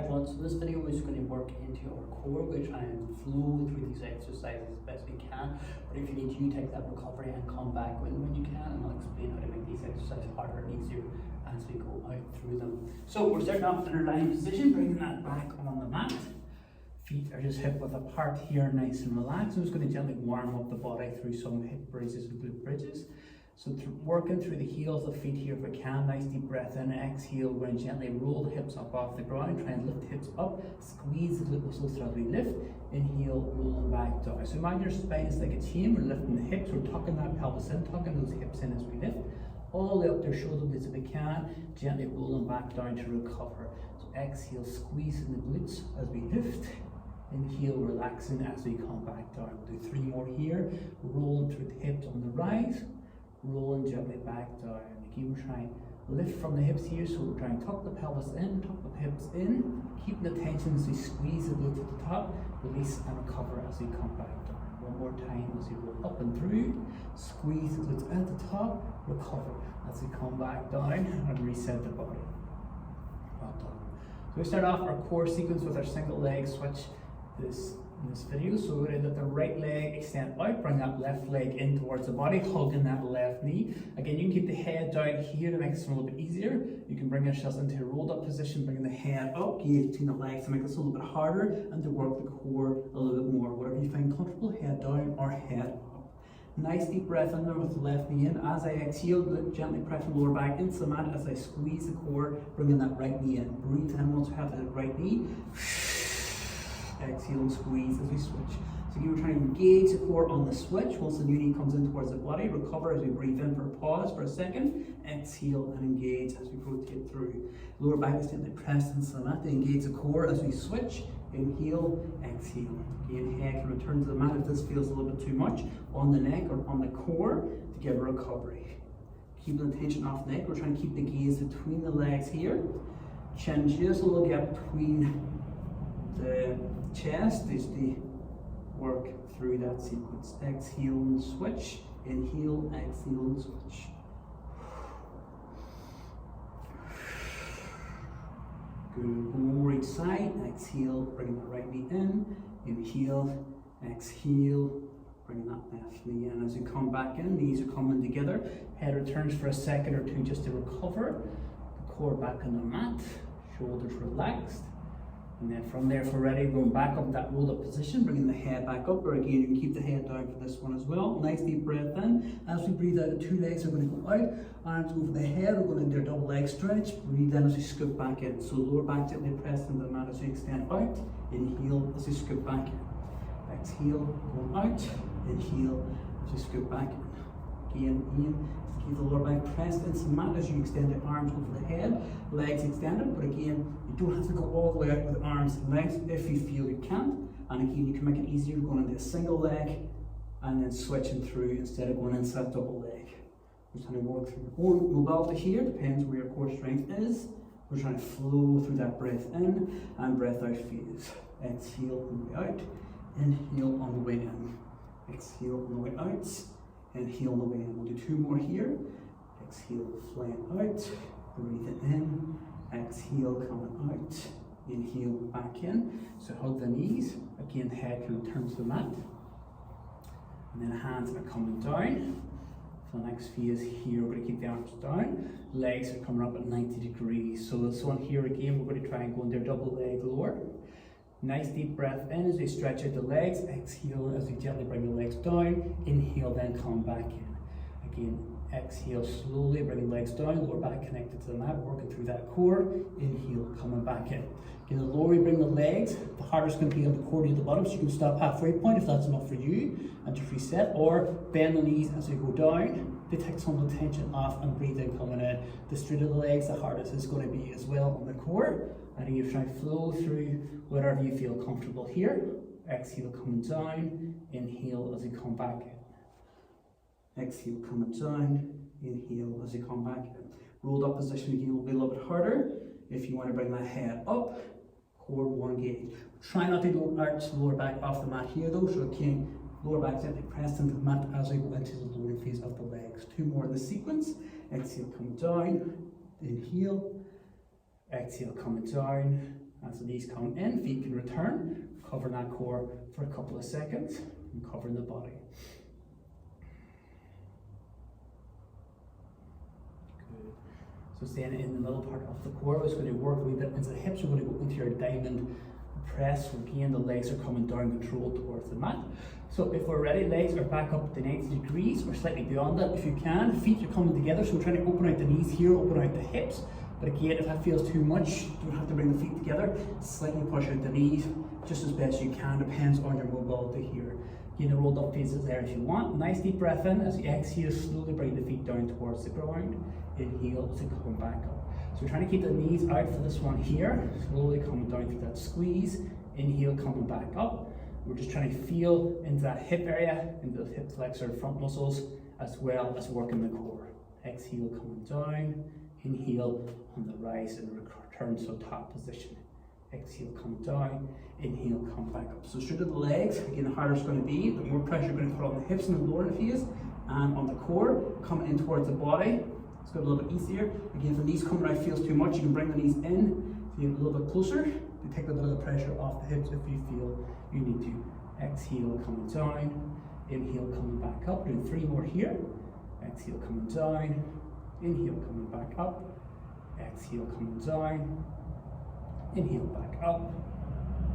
one. So this video is going to work into our core. We're going to try and flow through these exercises as best we can. But if you need to, take that recovery and come back when you can, and I'll explain how to make these exercises harder and easier as we go out through them. So we're starting off in our lying position, bringing that back on the mat. Feet are just hip width apart here, nice and relaxed. I'm just going to gently warm up the body through some hip raises and glute bridges. So working through the heels of the feet here if we can. Nice deep breath in, exhale. We're going to gently roll the hips up off the ground. Try and lift the hips up. Squeeze the glute muscles as we lift. Inhale, rolling back down. So imagine your spine is like a chain. We're lifting the hips. We're tucking that pelvis in, tucking those hips in as we lift. All the way up to our shoulder blades if we can. Gently rolling back down to recover. So exhale, squeezing the glutes as we lift. Inhale, relaxing as we come back down. We'll do 3 more here. Rolling through the hips on the rise. Rolling gently back down. Again, we're trying to lift from the hips here, so we're trying to tuck the pelvis in, tuck the hips in, keep the tension as we squeeze the glutes at the top, release and recover as we come back down. One more time as we roll up and through, squeeze the glutes at the top, recover as we come back down and reset the body. Well done. So we start off our core sequence with our single leg switch in this video. So we're going to let the right leg extend out, bring that left leg in towards the body, hugging that left knee. Again, you can keep the head down here to make this a little bit easier. You can bring yourselves into a rolled up position, bringing the head up, gaze between the legs to make this a little bit harder and to work the core a little bit more. Whatever you find comfortable, head down or head up. Nice deep breath in there with the left knee in. As I exhale, gently press the lower back into the mat as I squeeze the core, bringing that right knee in. Breathe in once you have the right knee. Exhale and squeeze as we switch. So you were trying to engage the core on the switch. Once the new knee comes in towards the body, recover as we breathe in for a pause for a second. Exhale and engage as we rotate through. Lower back is gently pressed into the mat to engage the core as we switch. Inhale, exhale. Again, head can return to the mat if this feels a little bit too much on the neck or on the core to give a recovery. Keeping the tension off the neck. We're trying to keep the gaze between the legs here. Chin just a little gap between the chest is the work through that sequence. Exhale and switch. Inhale, exhale and switch. Good. One more each side. Exhale, bring the right knee in. Inhale, exhale, bring that left knee in. As you come back in, knees are coming together. Head returns for a second or two just to recover. The core back on the mat. Shoulders relaxed. And then from there, if we're ready, going back up that rolled up position, bringing the head back up, or again, you can keep the head down for this one as well. Nice deep breath in. As we breathe out, the 2 legs are going to go out, arms over the head, we're going to do a double leg stretch. Breathe in as we scoop back in. So lower back gently pressed into the mat as we extend out. Inhale as we scoop back in. Exhale, going out. Inhale as we scoop back in. Again, in. Keep the lower back pressed into the mat as you extend the arms over the head, legs extended, but again, you don't have to go all the way out with arms and legs if you feel you can't. And again, you can make it easier going into a single leg and then switching through instead of going into that double leg. We're trying to work through your own mobility here, depends where your core strength is. We're trying to flow through that breath in and breath out phase. Exhale on the way out, inhale on the way in. Exhale on the way out. Inhale on the way in. We'll do 2 more here. Exhale, flying out. Breathe it in. Exhale, coming out. Inhale, back in. So hug the knees. Again, head can return to the mat. And then hands are coming down. For the next phase here, we're going to keep the arms down. Legs are coming up at 90 degrees. So this one here again, we're going to try and go into a double leg lower. Nice deep breath in as we stretch out the legs. Exhale as we gently bring the legs down. Inhale, then come back in. Again, exhale slowly, bring the legs down, lower back connected to the mat, working through that core. Inhale, coming back in. Again, the lower you bring the legs, the harder it's going to be on the core to the bottom, so you can stop halfway point if that's enough for you, and just reset, or bend the knees as we go down to take some of the tension off and breathe in coming in. The straighter the legs, the hardest it's going to be as well on the core. And you try to flow through whatever you feel comfortable here. Exhale, coming down. Inhale as you come back in. Exhale, coming down. Inhale as you come back in. Rolled up position again will be a little bit harder. If you want to bring that head up, core will engage. Try not to go arch the lower back off the mat here though, so again, lower back gently pressed into the mat as we go into the lower phase of the legs. 2 more in the sequence. Exhale, coming down. Inhale. Exhale, coming down. As the knees come in, feet can return, covering that core for a couple of seconds and covering the body. Good. So staying in the middle part of the core, it's going to work a wee bit into the hips. We're going to go into your diamond press. Again, the legs are coming down controlled towards the mat. So if we're ready, legs are back up to 90 degrees or slightly beyond that if you can. Feet are coming together, so we're trying to open out the knees here, open out the hips. But again, if that feels too much, you don't have to bring the feet together. Slightly push out the knees, just as best you can, depends on your mobility here. Again, the rolled up faces there if you want. Nice deep breath in. As you exhale, slowly bring the feet down towards the ground. Inhale to come back up. So we're trying to keep the knees out for this one here. Slowly coming down through that squeeze. Inhale, coming back up. We're just trying to feel into that hip area, into the hip flexor front muscles, as well as working the core. Exhale, coming down. Inhale on the rise and return to top position. Exhale, come down. Inhale, come back up. So straight to the legs. Again, the harder it's going to be, the more pressure you're going to put on the hips and the lower phase, and on the core, coming in towards the body. Let's go a little bit easier. Again, if the knees coming out feels too much, you can bring the knees in, so you get a little bit closer to take a bit of the pressure off the hips if you feel you need to. Exhale, coming down. Inhale, coming back up. Doing 3 more here. Exhale, coming down. Inhale, coming back up. Exhale, coming down. Inhale, back up.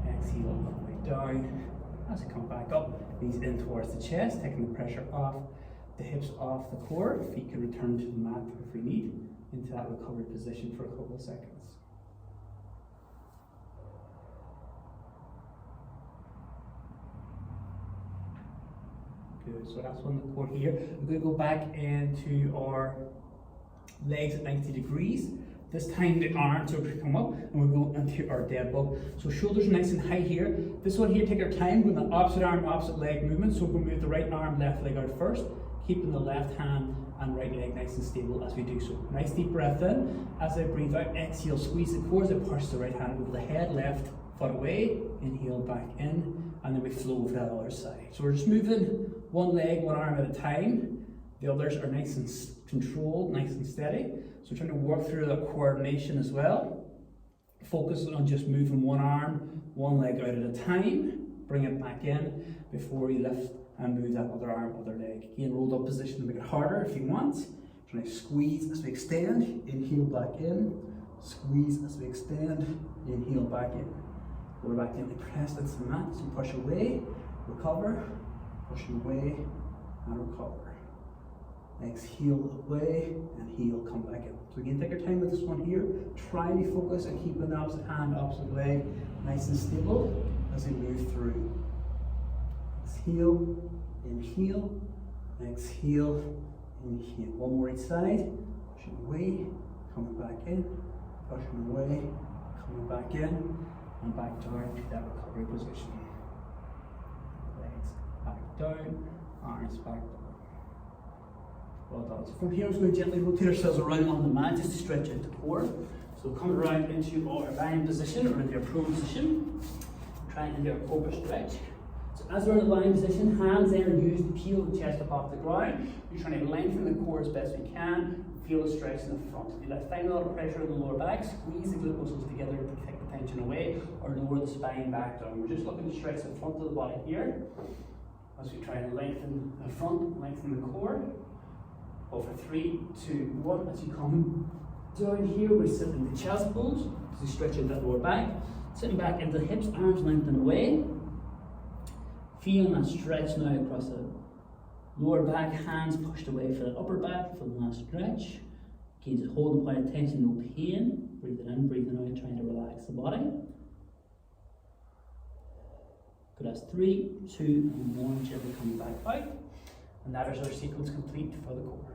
Exhale, all the way down. As you come back up, knees in towards the chest, taking the pressure off the hips, off the core. Feet can return to the mat if we need, into that recovery position for a couple of seconds. Good, so that's on the core here. We're going to go back into our legs at 90 degrees. This time the arms are going to come up and we'll go into our dead bug. So shoulders are nice and high here. This one here, take our time with the opposite arm, opposite leg movement. So we're going to move the right arm, left leg out first, keeping the left hand and right leg nice and stable as we do so. Nice deep breath in. As I breathe out, exhale, squeeze the core as I push the right hand over the head, left foot away, inhale back in, and then we flow over that other side. So we're just moving one leg, one arm at a time. The others are nice and controlled, nice and steady. So we're trying to work through that coordination as well. Focus on just moving one arm, one leg out at a time. Bring it back in before you lift and move that other arm, other leg. Again, rolled up position to make it harder if you want. Trying to squeeze as we extend, inhale back in. Squeeze as we extend, inhale back in. We're back gently pressed into the mat, so push away, recover, pushing away, and recover. Exhale away, and heel, come back in. So again, take your time with this one here. Try and be focused on keeping the opposite hand, opposite leg nice and stable as we move through. Exhale, inhale, exhale, inhale. One more each side, pushing away, coming back in, pushing away, coming back in, and back down to that recovery position. Legs back down, arms back down. Well done. So from here, we're going to gently rotate ourselves around on the mat just to stretch out the core. So coming around into our lying position or into our prone position, trying to do a cobra stretch. So as we're in the lying position, hands then are used to peel the chest up off the ground. You're trying to lengthen the core as best you can. Feel the stretch in the front. If you find a lot of pressure in the lower back, squeeze the glute muscles together to take the tension away, or lower the spine back down. We're just looking to stretch the front of the body here as we try and lengthen the front, lengthen the core. Over 3, 2, 1. As you come down here, we're sitting in the chest pose. As you stretch out that lower back, sitting back into the hips, arms lengthen away. Feeling that stretch now across the lower back, hands pushed away for the upper back for the last stretch. Again, just holding quite attention, no pain. Breathing in, breathing out, trying to relax the body. Good, that's 3, 2, and 1. Gently coming back out. And that is our sequence complete for the core.